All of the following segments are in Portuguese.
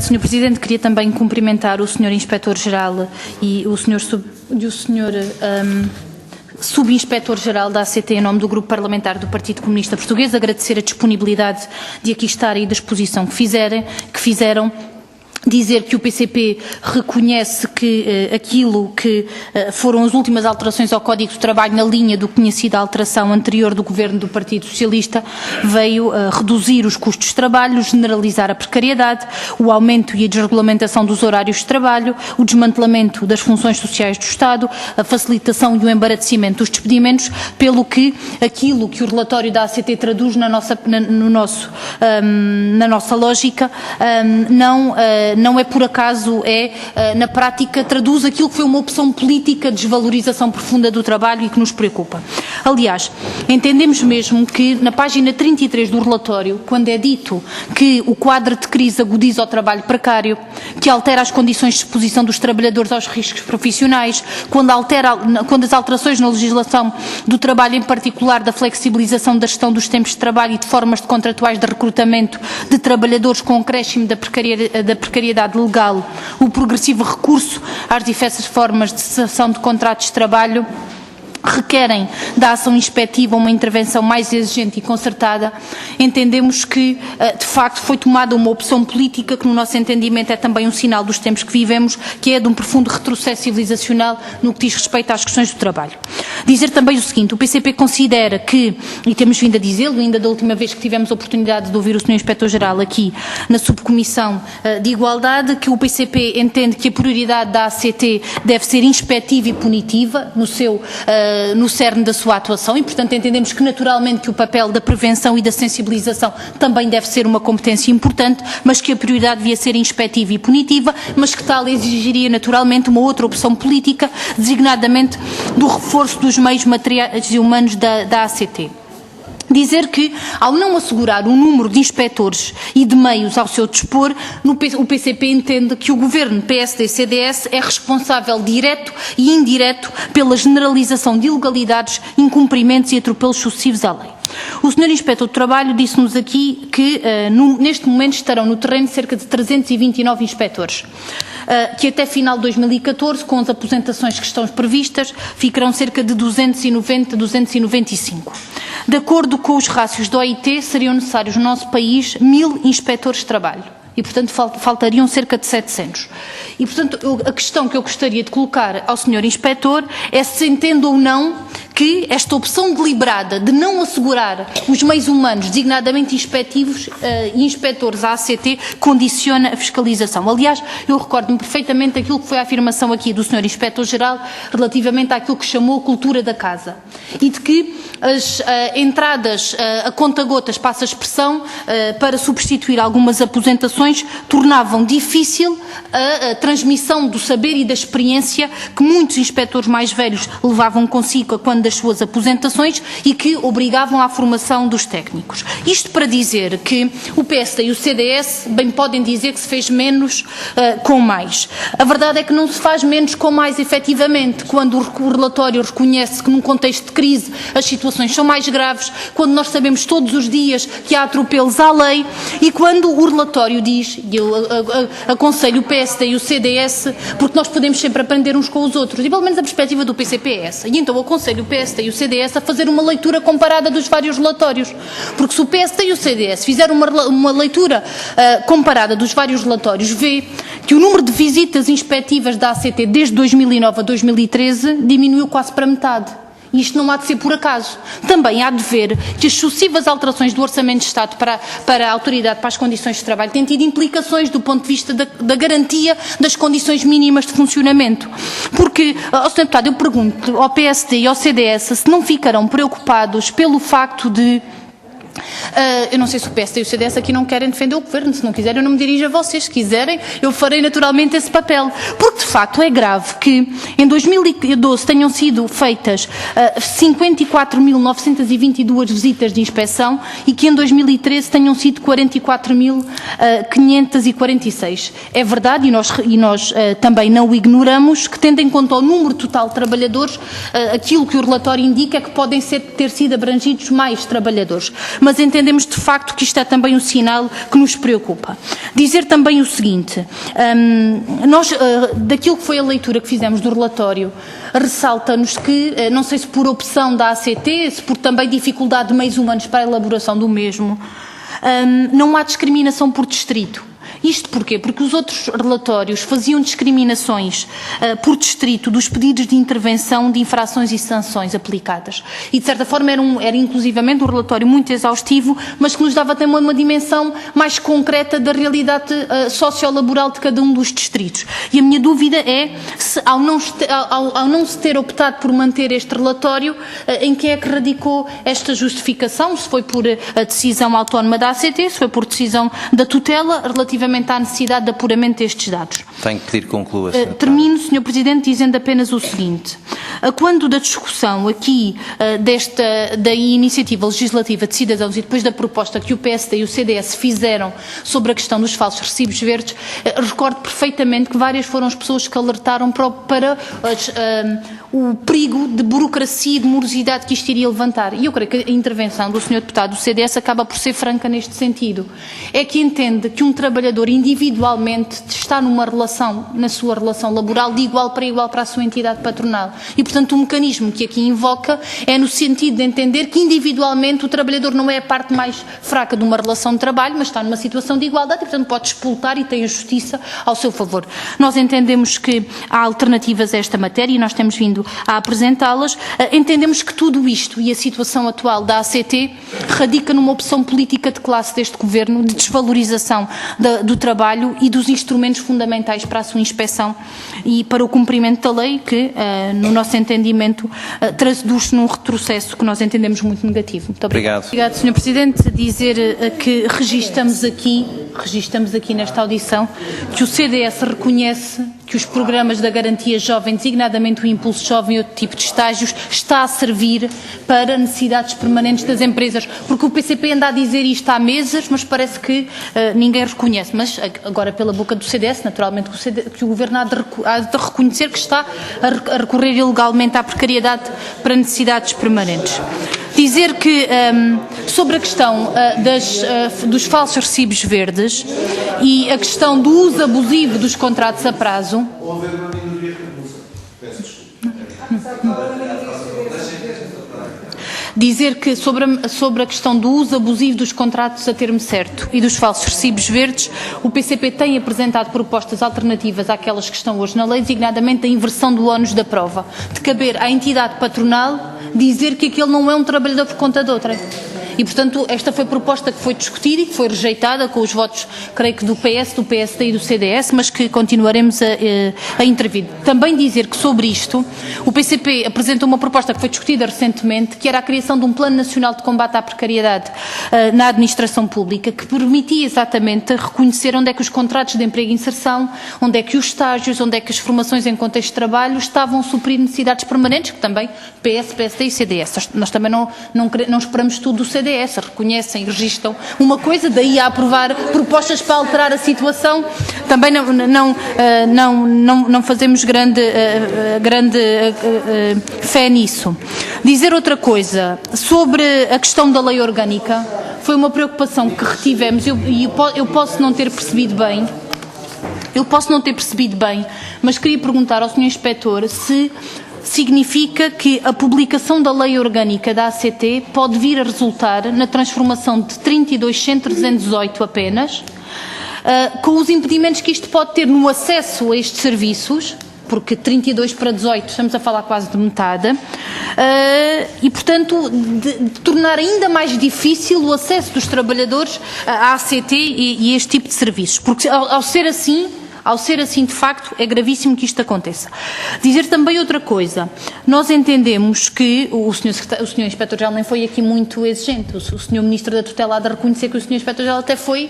Sr. Presidente, queria também cumprimentar o Sr. Inspetor-Geral e o Sr. Subinspetor-Geral da ACT em nome do Grupo Parlamentar do Partido Comunista Português, agradecer a disponibilidade de aqui estar e da exposição que fizeram. Dizer que o PCP reconhece que aquilo que foram as últimas alterações ao Código de Trabalho na linha do que tinha sido a alteração anterior do Governo do Partido Socialista veio reduzir os custos de trabalho, generalizar a precariedade, o aumento e a desregulamentação dos horários de trabalho, o desmantelamento das funções sociais do Estado, a facilitação e o embaraçecimento dos despedimentos, pelo que aquilo que o relatório da ACT traduz na nossa lógica não é por acaso, na prática, traduz aquilo que foi uma opção política de desvalorização profunda do trabalho e que nos preocupa. Aliás, entendemos mesmo que na página 33 do relatório, quando é dito que o quadro de crise agudiza o trabalho precário, que altera as condições de exposição dos trabalhadores aos riscos profissionais, quando as alterações na legislação do trabalho, em particular da flexibilização da gestão dos tempos de trabalho e de formas de contratuais de recrutamento de trabalhadores com acréscimo da precariedade legal, o progressivo recurso às diversas formas de cessação de contratos de trabalho, requerem da ação inspectiva uma intervenção mais exigente e concertada, entendemos que, de facto, foi tomada uma opção política que, no nosso entendimento, é também um sinal dos tempos que vivemos, que é de um profundo retrocesso civilizacional no que diz respeito às questões do trabalho. Dizer também o seguinte: o PCP considera que, e temos vindo a dizê-lo, ainda da última vez que tivemos a oportunidade de ouvir o Sr. Inspetor-Geral aqui na Subcomissão de Igualdade, que o PCP entende que a prioridade da ACT deve ser inspectiva e punitiva no cerne da sua atuação e, portanto, entendemos que naturalmente que o papel da prevenção e da sensibilização também deve ser uma competência importante, mas que a prioridade devia ser inspectiva e punitiva, mas que tal exigiria naturalmente uma outra opção política, designadamente do reforço dos meios materiais e humanos da ACT. Dizer que, ao não assegurar um número de inspectores e de meios ao seu dispor, o PCP entende que o Governo PSD-CDS é responsável direto e indireto pela generalização de ilegalidades, incumprimentos e atropelos sucessivos à lei. O Sr. Inspetor do Trabalho disse-nos aqui que, neste momento, estarão no terreno cerca de 329 inspectores, que até final de 2014, com as aposentações que estão previstas, ficarão cerca de 290, 295. De acordo com os rácios da OIT, seriam necessários no nosso país 1000 inspectores de trabalho. E, portanto, faltariam cerca de 700. E, portanto, a questão que eu gostaria de colocar ao Sr. Inspetor é se entende ou não que esta opção deliberada de não assegurar os meios humanos, designadamente inspectivos e inspectores à ACT, condiciona a fiscalização. Aliás, eu recordo-me perfeitamente aquilo que foi a afirmação aqui do Sr. Inspetor-Geral relativamente àquilo que chamou cultura da casa e de que as entradas a conta-gotas, passa a expressão, para substituir algumas aposentações, tornavam difícil a transmissão do saber e da experiência que muitos inspectores mais velhos levavam consigo quando das suas aposentações e que obrigavam à formação dos técnicos. Isto para dizer que o PSD e o CDS bem podem dizer que se fez menos com mais. A verdade é que não se faz menos com mais, efetivamente, quando o relatório reconhece que num contexto de crise as situações são mais graves, quando nós sabemos todos os dias que há atropelos à lei e quando o relatório diz, e eu aconselho o PSD e o CDS, porque nós podemos sempre aprender uns com os outros, e pelo menos a perspectiva do PCP é essa, e então aconselho o PSD e o CDS a fazer uma leitura comparada dos vários relatórios, porque se o PSD e o CDS fizerem uma leitura comparada dos vários relatórios, vê que o número de visitas inspectivas da ACT desde 2009 a 2013 diminuiu quase para metade. E isto não há de ser por acaso. Também há de ver que as sucessivas alterações do Orçamento de Estado para a Autoridade para as Condições de Trabalho têm tido implicações do ponto de vista da garantia das condições mínimas de funcionamento. Porque, Sr. Deputado, eu pergunto ao PSD e ao CDS se não ficarão preocupados pelo facto de eu não sei se o PSD e o CDS aqui não querem defender o Governo, se não quiserem eu não me dirijo a vocês, se quiserem eu farei naturalmente esse papel, porque de facto é grave que em 2012 tenham sido feitas 54.922 visitas de inspeção e que em 2013 tenham sido 44.546. É verdade, e nós também não o ignoramos, que tendo em conta o número total de trabalhadores, aquilo que o relatório indica é que podem ter sido abrangidos mais trabalhadores. mas entendemos de facto que isto é também um sinal que nos preocupa. Dizer também o seguinte, nós, daquilo que foi a leitura que fizemos do relatório, ressalta-nos que, não sei se por opção da ACT, se por também dificuldade de meios humanos para a elaboração do mesmo, não há discriminação por distrito. Isto porquê? Porque os outros relatórios faziam discriminações por distrito dos pedidos de intervenção de infrações e sanções aplicadas. E, de certa forma, era inclusivamente um relatório muito exaustivo, mas que nos dava também uma dimensão mais concreta da realidade sociolaboral de cada um dos distritos. E a minha dúvida é, se, ao não se ter optado por manter este relatório, em que é que radicou esta justificação? Se foi por a decisão autónoma da ACT, se foi por decisão da tutela, relativamente à necessidade de apuramento destes dados. Tenho que pedir que conclua, Sr. Termino, Sr. Presidente, dizendo apenas o seguinte. Quando da discussão aqui da iniciativa legislativa de cidadãos e depois da proposta que o PSD e o CDS fizeram sobre a questão dos falsos recibos verdes, recordo perfeitamente que várias foram as pessoas que alertaram para o perigo de burocracia e de morosidade que isto iria levantar. E eu creio que a intervenção do Sr. Deputado do CDS acaba por ser franca neste sentido. É que entende que um trabalhador individualmente está numa relação, na sua relação laboral, de igual para a sua entidade patronal. E, portanto, o mecanismo que aqui invoca é no sentido de entender que individualmente o trabalhador não é a parte mais fraca de uma relação de trabalho, mas está numa situação de igualdade e, portanto, pode disputar e tem a justiça ao seu favor. Nós entendemos que há alternativas a esta matéria e nós temos vindo a apresentá-las. Entendemos que tudo isto e a situação atual da ACT radica numa opção política de classe deste Governo de desvalorização do trabalho e dos instrumentos fundamentais para a sua inspeção e para o cumprimento da lei que, no nosso entendimento, traduz-se num retrocesso que nós entendemos muito negativo. Muito obrigado. Obrigado, Sr. Presidente. Dizer que registamos aqui nesta audição que o CDS reconhece que os programas da Garantia Jovem, designadamente o Impulso Jovem e outro tipo de estágios, está a servir para necessidades permanentes das empresas, porque o PCP anda a dizer isto há meses, mas parece que ninguém reconhece, mas agora pela boca do CDS, naturalmente que o Governo há de reconhecer que está a recorrer ilegalmente à precariedade para necessidades permanentes. Dizer que, sobre a questão dos falsos recibos verdes e a questão do uso abusivo dos contratos a prazo. Dizer que sobre a questão do uso abusivo dos contratos a termo certo e dos falsos recibos verdes, o PCP tem apresentado propostas alternativas àquelas que estão hoje na lei, designadamente a inversão do ónus da prova, de caber à entidade patronal dizer que aquele não é um trabalhador por conta de outra. E, portanto, esta foi a proposta que foi discutida e que foi rejeitada com os votos, creio que do PS, do PSD e do CDS, mas que continuaremos a intervir. Também dizer que sobre isto, o PCP apresentou uma proposta que foi discutida recentemente, que era a criação de um Plano Nacional de Combate à Precariedade na Administração Pública, que permitia exatamente reconhecer onde é que os contratos de emprego e inserção, onde é que os estágios, onde é que as formações em contexto de trabalho estavam a suprir necessidades permanentes, que também PS, PSD e CDS. Nós também não esperamos tudo do CDS. Reconhecem e registram uma coisa, daí a aprovar propostas para alterar a situação, também não fazemos grande fé nisso. Dizer outra coisa, sobre a questão da lei orgânica, foi uma preocupação que retivemos e eu posso não ter percebido bem, mas queria perguntar ao Sr. Inspetor se significa que a publicação da lei orgânica da ACT pode vir a resultar na transformação de 32 centros em 18 apenas, com os impedimentos que isto pode ter no acesso a estes serviços, porque 32 para 18 estamos a falar quase de metade, e, portanto, de tornar ainda mais difícil o acesso dos trabalhadores à ACT e a este tipo de serviços, porque ao ser assim, de facto, é gravíssimo que isto aconteça. Dizer também outra coisa. Nós entendemos que o Sr. Inspetor-Geral nem foi aqui muito exigente. O Sr. Ministro da Tutela há de reconhecer que o Sr. Inspetor-Geral até foi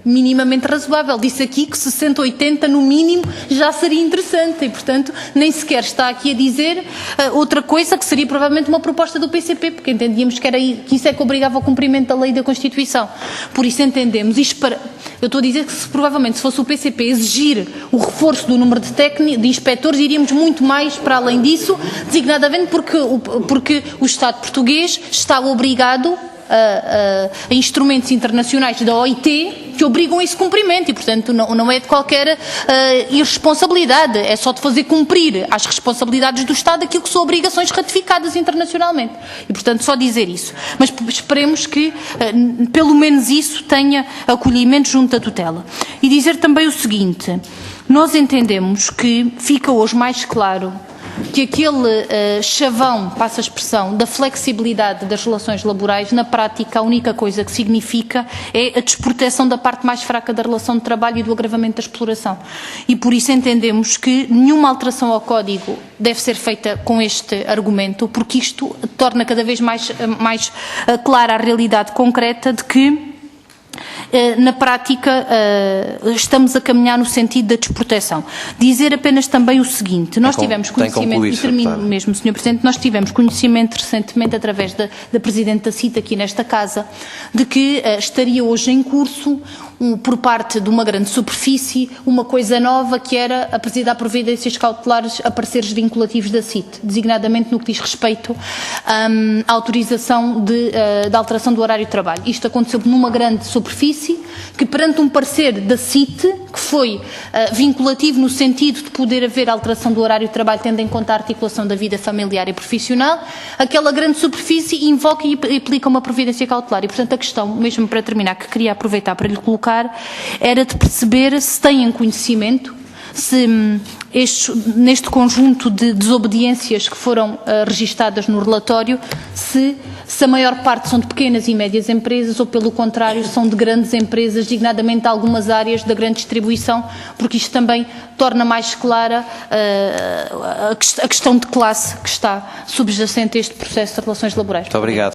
minimamente razoável. Disse aqui que 60, 80 no mínimo já seria interessante e, portanto, nem sequer está aqui a dizer outra coisa que seria provavelmente uma proposta do PCP, porque entendíamos que isso é que obrigava ao cumprimento da lei e da Constituição. Por isso entendemos, eu estou a dizer que provavelmente se fosse o PCP exigir o reforço do número de inspectores, iríamos muito mais para além disso, designadamente porque o Estado português está obrigado a instrumentos internacionais da OIT que obrigam a esse cumprimento e, portanto, não é de qualquer irresponsabilidade, é só de fazer cumprir às responsabilidades do Estado aquilo que são obrigações ratificadas internacionalmente. E, portanto, só dizer isso. Mas esperemos que, pelo menos isso, tenha acolhimento junto da tutela. E dizer também o seguinte, nós entendemos que fica hoje mais claro que aquele chavão, passa a expressão, da flexibilidade das relações laborais, na prática, a única coisa que significa é a desproteção da parte mais fraca da relação de trabalho e do agravamento da exploração. E por isso entendemos que nenhuma alteração ao Código deve ser feita com este argumento, porque isto torna cada vez mais clara a realidade concreta de que na prática estamos a caminhar no sentido da desproteção. Dizer apenas também o seguinte, nós tivemos conhecimento, e termino mesmo, Sr. Presidente, nós tivemos conhecimento recentemente através da Presidente da CIT aqui nesta Casa, de que estaria hoje em curso por parte de uma grande superfície, uma coisa nova que era a presida a providências cautelares a pareceres vinculativos da CIT, designadamente no que diz respeito à autorização da alteração do horário de trabalho. Isto aconteceu numa grande superfície que, perante um parecer da CIT, que foi vinculativo no sentido de poder haver alteração do horário de trabalho tendo em conta a articulação da vida familiar e profissional, aquela grande superfície invoca e aplica uma providência cautelar. E, portanto, a questão, mesmo para terminar, que queria aproveitar para lhe colocar, era de perceber se têm conhecimento, se neste conjunto de desobediências que foram registadas no relatório, se a maior parte são de pequenas e médias empresas ou, pelo contrário, são de grandes empresas, designadamente algumas áreas da grande distribuição, porque isto também torna mais clara a questão de classe que está subjacente a este processo de relações laborais. Muito obrigado.